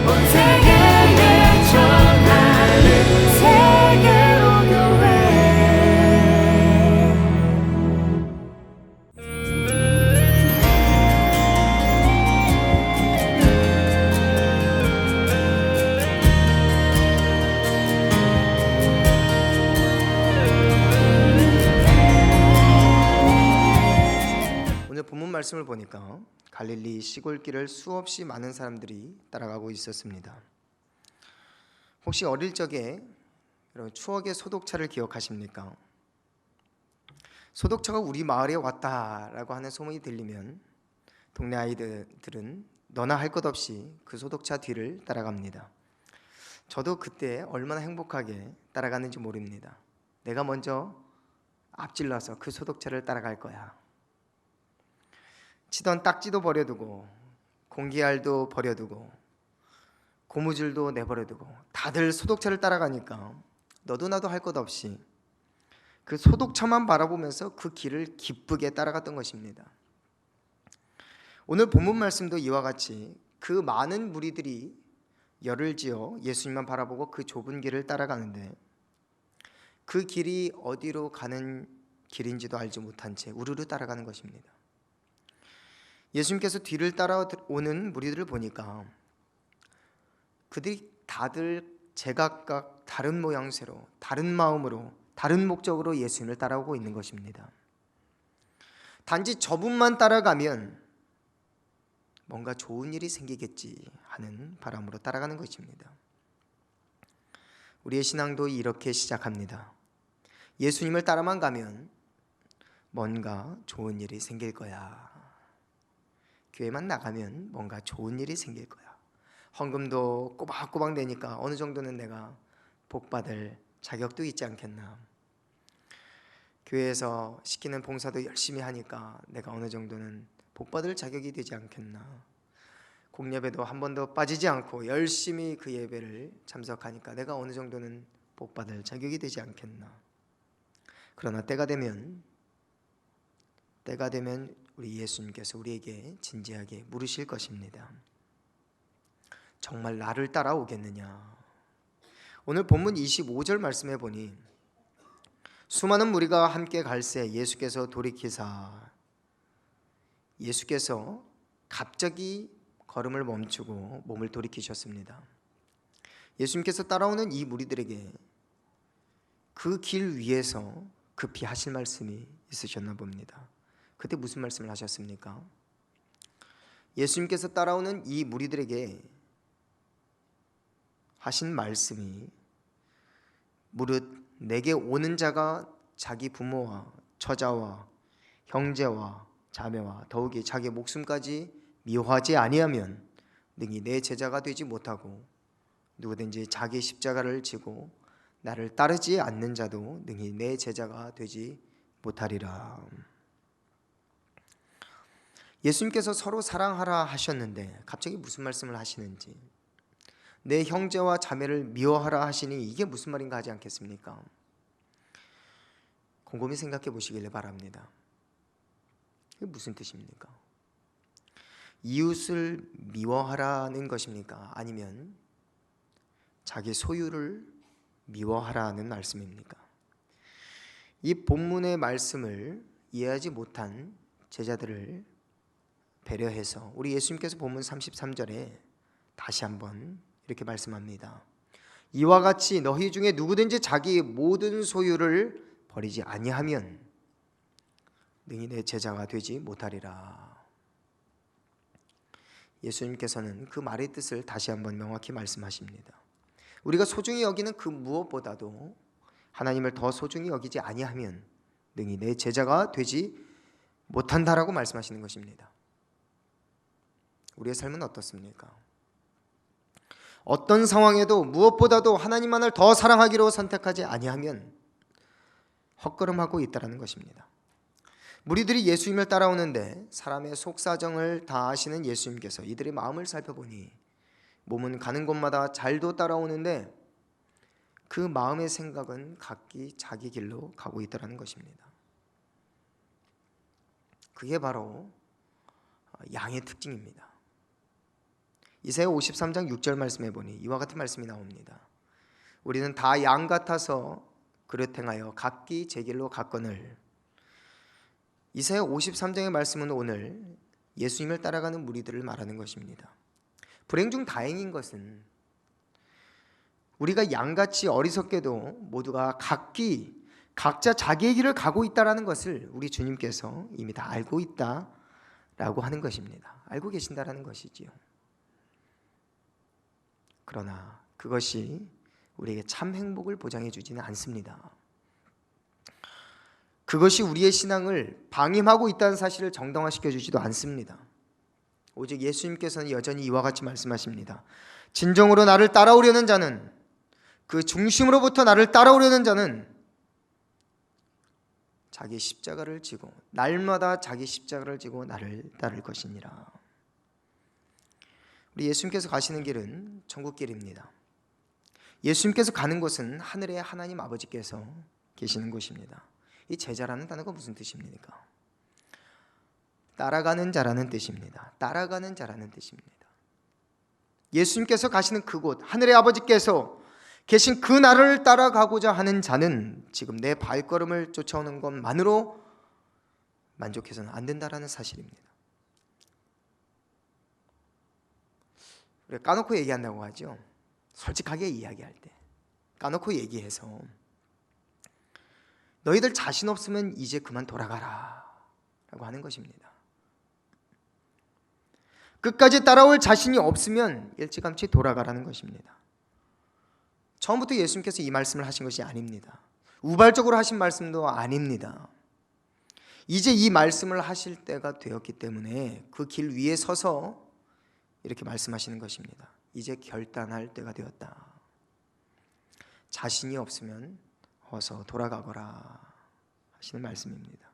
온 세계에 전하는 세계로 교회. 오늘 본문 말씀을 보니까 갈릴리 시골길을 수없이 많은 사람들이 따라가고 있었습니다. 혹시 어릴 적에 여러분 추억의 소독차를 기억하십니까? 소독차가 우리 마을에 왔다라고 하는 소문이 들리면 동네 아이들은 너나 할 것 없이 그 소독차 뒤를 따라갑니다. 저도 그때 얼마나 행복하게 따라갔는지 모릅니다. 내가 먼저 앞질러서 그 소독차를 따라갈 거야. 치던 딱지도 버려두고 공기알도 버려두고 고무줄도 내버려두고 다들 소독차를 따라가니까 너도 나도 할 것 없이 그 소독차만 바라보면서 그 길을 기쁘게 따라갔던 것입니다. 오늘 본문 말씀도 이와 같이 그 많은 무리들이 열을 지어 예수님만 바라보고 그 좁은 길을 따라가는데 그 길이 어디로 가는 길인지도 알지 못한 채 우르르 따라가는 것입니다. 예수님께서 뒤를 따라오는 무리들을 보니까 그들이 다들 제각각 다른 모양새로, 다른 마음으로, 다른 목적으로 예수님을 따라오고 있는 것입니다. 단지 저분만 따라가면 뭔가 좋은 일이 생기겠지 하는 바람으로 따라가는 것입니다. 우리의 신앙도 이렇게 시작합니다. 예수님을 따라만 가면 뭔가 좋은 일이 생길 거야. 교회만 나가면 뭔가 좋은 일이 생길 거야. 헌금도 꼬박꼬박 내니까 어느 정도는 내가 복받을 자격도 있지 않겠나. 교회에서 시키는 봉사도 열심히 하니까 내가 어느 정도는 복받을 자격이 되지 않겠나. 공예배도 한 번도 빠지지 않고 열심히 그 예배를 참석하니까 내가 어느 정도는 복받을 자격이 되지 않겠나. 그러나 때가 되면 우리 예수님께서 우리에게 진지하게 물으실 것입니다. 정말 나를 따라오겠느냐? 오늘 본문 25절 말씀해 보니 수많은 무리가 함께 갈새 예수께서 돌이키사 예수께서 갑자기 걸음을 멈추고 몸을 돌이키셨습니다. 예수님께서 따라오는 이 무리들에게 그 길 위에서 급히 하실 말씀이 있으셨나 봅니다. 그때 무슨 말씀을 하셨습니까? 예수님께서 따라오는 이 무리들에게 하신 말씀이 무릇 내게 오는 자가 자기 부모와 처자와 형제와 자매와 더욱이 자기 목숨까지 미워하지 아니하면 능히 내 제자가 되지 못하고 누구든지 자기 십자가를 지고 나를 따르지 않는 자도 능히 내 제자가 되지 못하리라. 예수님께서 서로 사랑하라 하셨는데 갑자기 무슨 말씀을 하시는지, 내 형제와 자매를 미워하라 하시니 이게 무슨 말인가 하지 않겠습니까? 곰곰이 생각해 보시길 바랍니다. 이게 무슨 뜻입니까? 이웃을 미워하라는 것입니까? 아니면 자기 소유를 미워하라는 말씀입니까? 이 본문의 말씀을 이해하지 못한 제자들을 배려해서 우리 예수님께서 본문 33절에 다시 한번 이렇게 말씀합니다. 이와 같이 너희 중에 누구든지 자기 모든 소유를 버리지 아니하면 능히 내 제자가 되지 못하리라. 예수님께서는 그 말의 뜻을 다시 한번 명확히 말씀하십니다. 우리가 소중히 여기는 그 무엇보다도 하나님을 더 소중히 여기지 아니하면 능히 내 제자가 되지 못한다라고 말씀하시는 것입니다. 우리의 삶은 어떻습니까? 어떤 상황에도 무엇보다도 하나님만을 더 사랑하기로 선택하지 아니하면 헛걸음하고 있다는 것입니다. 무리들이 예수님을 따라오는데 사람의 속사정을 다 아시는 예수님께서 이들의 마음을 살펴보니 몸은 가는 곳마다 잘도 따라오는데 그 마음의 생각은 각기 자기 길로 가고 있다는 것입니다. 그게 바로 양의 특징입니다. 이사야 53장 6절 말씀해 보니 이와 같은 말씀이 나옵니다. 우리는 다 양 같아서 그릇 행하여 각기 제 길로 갔거늘. 이사야 53장의 말씀은 오늘 예수님을 따라가는 무리들을 말하는 것입니다. 불행 중 다행인 것은 우리가 양같이 어리석게도 모두가 각자 자기의 길을 가고 있다라는 것을 우리 주님께서 이미 다 알고 있다라고 하는 것입니다. 알고 계신다라는 것이지요. 그러나 그것이 우리에게 참 행복을 보장해 주지는 않습니다. 그것이 우리의 신앙을 방임하고 있다는 사실을 정당화시켜 주지도 않습니다. 오직 예수님께서는 여전히 이와 같이 말씀하십니다. 진정으로 나를 따라오려는 자는, 그 중심으로부터 나를 따라오려는 자는 자기 십자가를 지고 날마다 자기 십자가를 지고 나를 따를 것이니라. 우리 예수님께서 가시는 길은 천국길입니다. 예수님께서 가는 곳은 하늘의 하나님 아버지께서 계시는 곳입니다. 이 제자라는 단어가 무슨 뜻입니까? 따라가는 자라는 뜻입니다. 따라가는 자라는 뜻입니다. 예수님께서 가시는 그곳, 하늘의 아버지께서 계신 그 나라를 따라가고자 하는 자는 지금 내 발걸음을 쫓아오는 것만으로 만족해서는 안 된다라는 사실입니다. 우리가 까놓고 얘기한다고 하죠. 솔직하게 이야기할 때 까놓고 얘기해서 너희들 자신 없으면 이제 그만 돌아가라 라고 하는 것입니다. 끝까지 따라올 자신이 없으면 일찌감치 돌아가라는 것입니다. 처음부터 예수님께서 이 말씀을 하신 것이 아닙니다. 우발적으로 하신 말씀도 아닙니다. 이제 이 말씀을 하실 때가 되었기 때문에 그 길 위에 서서 이렇게 말씀하시는 것입니다. 이제 결단할 때가 되었다. 자신이 없으면 어서 돌아가거라 하시는 말씀입니다.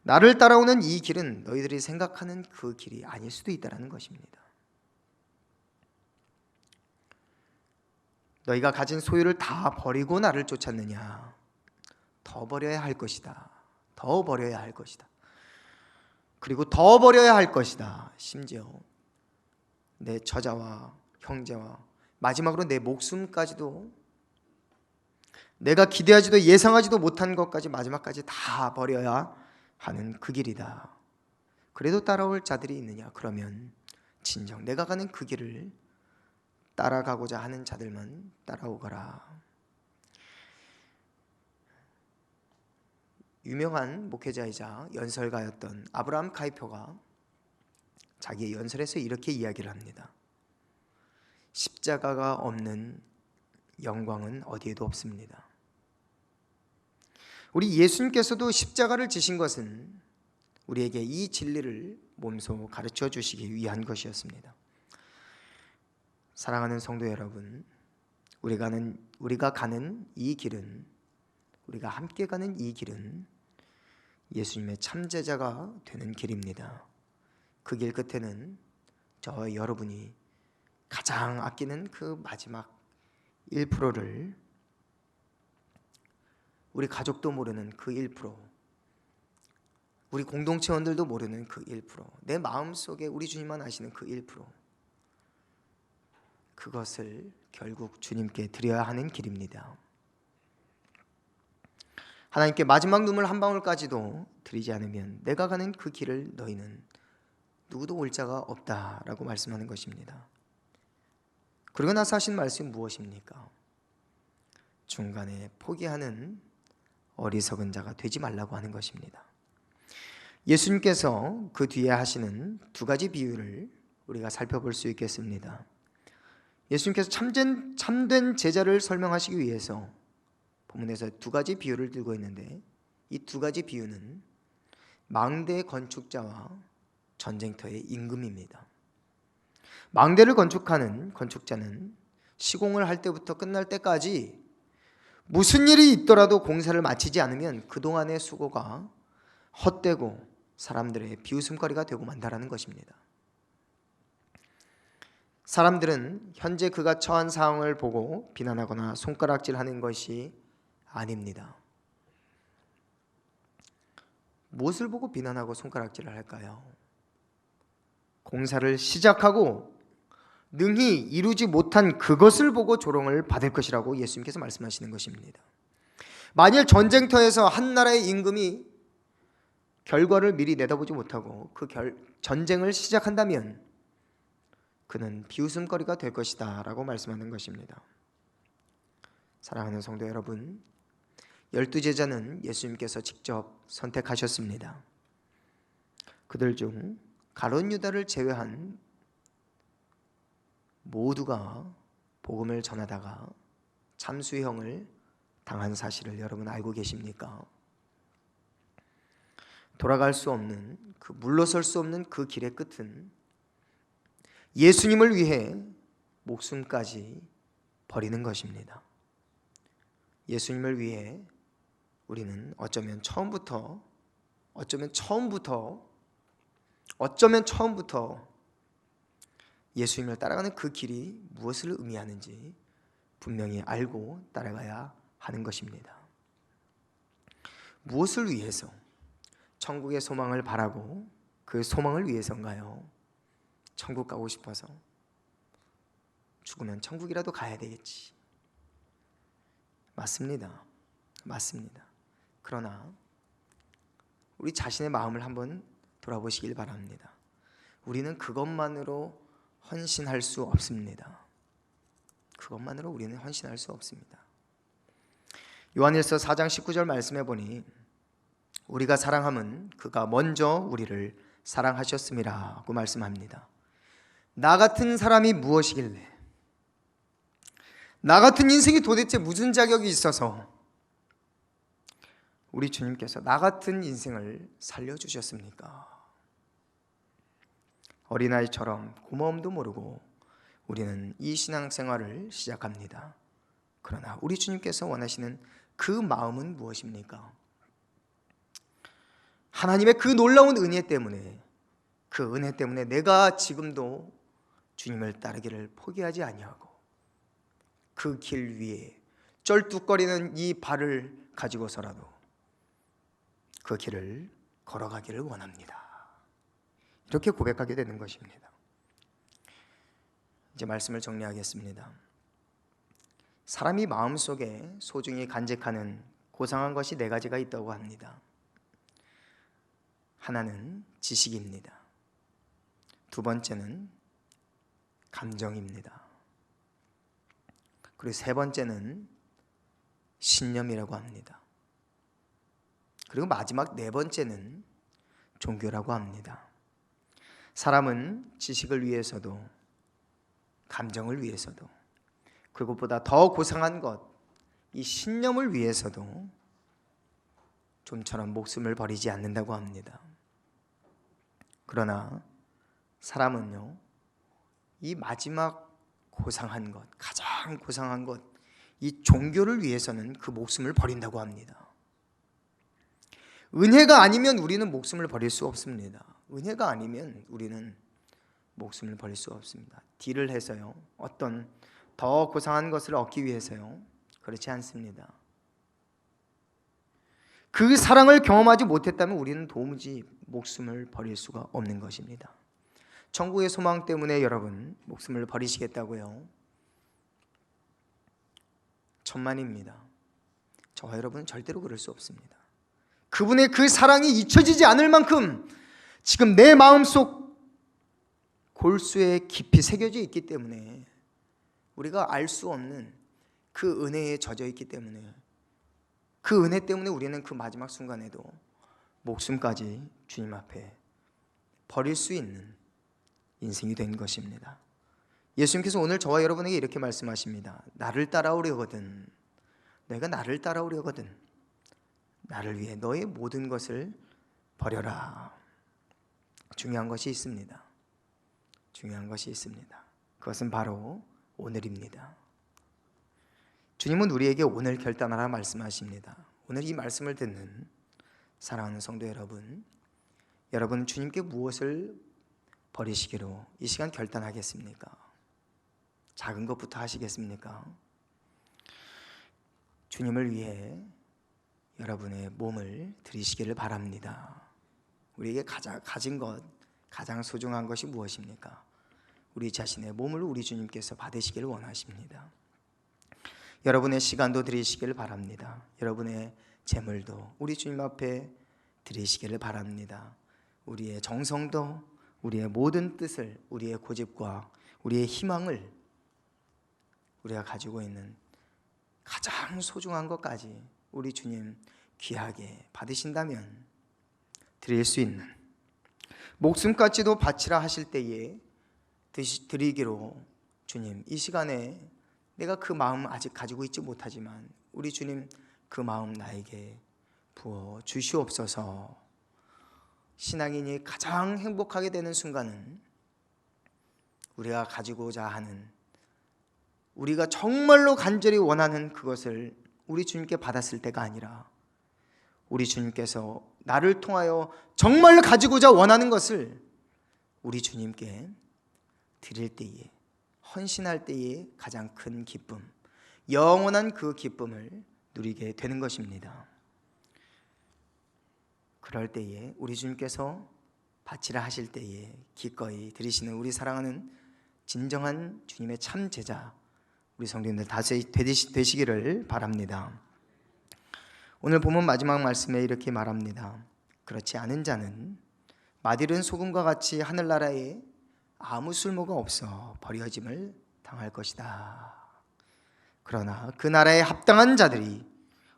나를 따라오는 이 길은 너희들이 생각하는 그 길이 아닐 수도 있다는 것입니다. 너희가 가진 소유를 다 버리고 나를 쫓았느냐? 더 버려야 할 것이다. 더 버려야 할 것이다. 그리고 더 버려야 할 것이다. 심지어 내 처자와 형제와 마지막으로 내 목숨까지도, 내가 기대하지도 예상하지도 못한 것까지 마지막까지 다 버려야 하는 그 길이다. 그래도 따라올 자들이 있느냐? 그러면 진정 내가 가는 그 길을 따라가고자 하는 자들만 따라오거라. 유명한 목회자이자 연설가였던 아브라함 카이표가 자기의 연설에서 이렇게 이야기를 합니다. 십자가가 없는 영광은 어디에도 없습니다. 우리 예수님께서도 십자가를 지신 것은 우리에게 이 진리를 몸소 가르쳐 주시기 위한 것이었습니다. 사랑하는 성도 여러분, 우리가 가는 이 길은, 우리가 함께 가는 이 길은 예수님의 참제자가 되는 길입니다. 그 길 끝에는 저와 여러분이 가장 아끼는 그 마지막 1%를, 우리 가족도 모르는 그 1%, 우리 공동체원들도 모르는 그 1%, 내 마음속에 우리 주님만 아시는 그 1%, 그것을 결국 주님께 드려야 하는 길입니다. 하나님께 마지막 눈물 한 방울까지도 드리지 않으면 내가 가는 그 길을 너희는 누구도 올 자가 없다라고 말씀하는 것입니다. 그러고 나서 하신 말씀이 무엇입니까? 중간에 포기하는 어리석은 자가 되지 말라고 하는 것입니다. 예수님께서 그 뒤에 하시는 두 가지 비유를 우리가 살펴볼 수 있겠습니다. 예수님께서 참된 제자를 설명하시기 위해서 본문에서 두 가지 비유를 들고 있는데, 이 두 가지 비유는 망대 건축자와 전쟁터의 임금입니다. 망대를 건축하는 건축자는 시공을 할 때부터 끝날 때까지 무슨 일이 있더라도 공사를 마치지 않으면 그동안의 수고가 헛되고 사람들의 비웃음거리가 되고 만다라는 것입니다. 사람들은 현재 그가 처한 상황을 보고 비난하거나 손가락질하는 것이 아닙니다. 무엇을 보고 비난하고 손가락질을 할까요? 공사를 시작하고 능히 이루지 못한 그것을 보고 조롱을 받을 것이라고 예수님께서 말씀하시는 것입니다. 만일 전쟁터에서 한 나라의 임금이 결과를 미리 내다보지 못하고 그 전쟁을 시작한다면 그는 비웃음거리가 될 것이다 라고 말씀하는 것입니다. 사랑하는 성도 여러분, 12제자는 예수님께서 직접 선택하셨습니다. 그들 중 가룟 유다를 제외한 모두가 복음을 전하다가 참수형을 당한 사실을 여러분 알고 계십니까? 돌아갈 수 없는, 물러설 수 없는 그 길의 끝은 예수님을 위해 목숨까지 버리는 것입니다. 예수님을 위해 우리는 어쩌면 처음부터 예수님을 따라가는 그 길이 무엇을 의미하는지 분명히 알고 따라가야 하는 것입니다. 무엇을 위해서? 천국의 소망을 바라고 그 소망을 위해서인가요? 천국 가고 싶어서 죽으면 천국이라도 가야 되겠지. 맞습니다. 그러나 우리 자신의 마음을 한번 돌아보시길 바랍니다. 우리는 그것만으로 헌신할 수 없습니다. 그것만으로 우리는 헌신할 수 없습니다. 요한일서 4장 19절 말씀해 보니 우리가 사랑함은 그가 먼저 우리를 사랑하셨음이라고 말씀합니다. 나 같은 사람이 무엇이길래, 나 같은 인생이 도대체 무슨 자격이 있어서 우리 주님께서 나 같은 인생을 살려주셨습니까? 어린아이처럼 고마움도 모르고 우리는 이 신앙생활을 시작합니다. 그러나 우리 주님께서 원하시는 그 마음은 무엇입니까? 하나님의 그 놀라운 은혜 때문에, 그 은혜 때문에 내가 지금도 주님을 따르기를 포기하지 아니하고 그 길 위에 쩔뚝거리는 이 발을 가지고서라도 그 길을 걸어가기를 원합니다. 이렇게 고백하게 되는 것입니다. 이제 말씀을 정리하겠습니다. 사람이 마음속에 소중히 간직하는 고상한 것이 4가지가 있다고 합니다. 하나는 지식입니다. 2번째는 감정입니다. 그리고 3번째는 신념이라고 합니다. 그리고 마지막 4번째는 종교라고 합니다. 사람은 지식을 위해서도 감정을 위해서도 그것보다 더 고상한 것, 이 신념을 위해서도 좀처럼 목숨을 버리지 않는다고 합니다. 그러나 사람은요, 이 마지막 고상한 것, 가장 고상한 것, 이 종교를 위해서는 그 목숨을 버린다고 합니다. 은혜가 아니면 우리는 목숨을 버릴 수 없습니다. 은혜가 아니면 우리는 목숨을 버릴 수 없습니다. 딜을 해서요, 어떤 더 고상한 것을 얻기 위해서요, 그렇지 않습니다. 그 사랑을 경험하지 못했다면 우리는 도무지 목숨을 버릴 수가 없는 것입니다. 천국의 소망 때문에 여러분 목숨을 버리시겠다고요? 천만입니다. 저와 여러분은 절대로 그럴 수 없습니다. 그분의 그 사랑이 잊혀지지 않을 만큼 지금 내 마음속 골수에 깊이 새겨져 있기 때문에, 우리가 알 수 없는 그 은혜에 젖어 있기 때문에, 그 은혜 때문에 우리는 그 마지막 순간에도 목숨까지 주님 앞에 버릴 수 있는 인생이 된 것입니다. 예수님께서 오늘 저와 여러분에게 이렇게 말씀하십니다. 나를 따라오려거든, 너희가 나를 따라오려거든 나를 위해 너의 모든 것을 버려라. 중요한 것이 있습니다. 그것은 바로 오늘입니다. 주님은 우리에게 오늘 결단하라 말씀하십니다. 오늘 이 말씀을 듣는 사랑하는 성도 여러분, 여러분 주님께 무엇을 버리시기로 이 시간 결단하겠습니까? 작은 것부터 하시겠습니까? 주님을 위해 여러분의 몸을 드리시기를 바랍니다. 우리에게 가진 것, 가장 소중한 것이 무엇입니까? 우리 자신의 몸을 우리 주님께서 받으시기를 원하십니다. 여러분의 시간도 드리시기를 바랍니다. 여러분의 재물도 우리 주님 앞에 드리시기를 바랍니다. 우리의 정성도, 우리의 모든 뜻을, 우리의 고집과 우리의 희망을, 우리가 가지고 있는 가장 소중한 것까지 우리 주님 귀하게 받으신다면 드릴 수 있는, 목숨까지도 바치라 하실 때에 드리기로, 주님 이 시간에 내가 그 마음 아직 가지고 있지 못하지만 우리 주님 그 마음 나에게 부어 주시옵소서. 신앙인이 가장 행복하게 되는 순간은 우리가 가지고자 하는, 우리가 정말로 간절히 원하는 그것을 우리 주님께 받았을 때가 아니라 우리 주님께서 나를 통하여 정말 가지고자 원하는 것을 우리 주님께 드릴 때에, 헌신할 때에 가장 큰 기쁨, 영원한 그 기쁨을 누리게 되는 것입니다. 그럴 때에 우리 주님께서 바치라 하실 때에 기꺼이 드리시는 우리 사랑하는 진정한 주님의 참 제자, 우리 성도님들 다시 되시기를 바랍니다. 오늘 본문 마지막 말씀에 이렇게 말합니다. 그렇지 않은 자는 마디른 소금과 같이 하늘나라에 아무 쓸모가 없어 버려짐을 당할 것이다. 그러나 그 나라에 합당한 자들이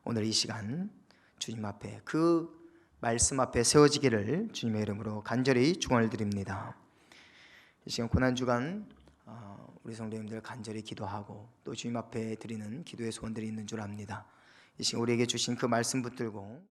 오늘 이 시간 주님 앞에, 그 말씀 앞에 세워지기를 주님의 이름으로 간절히 축원을 드립니다. 이 시간 고난주간 우리 성도님들 간절히 기도하고 또 주님 앞에 드리는 기도의 소원들이 있는 줄 압니다. 이 시간 우리에게 주신 그 말씀 붙들고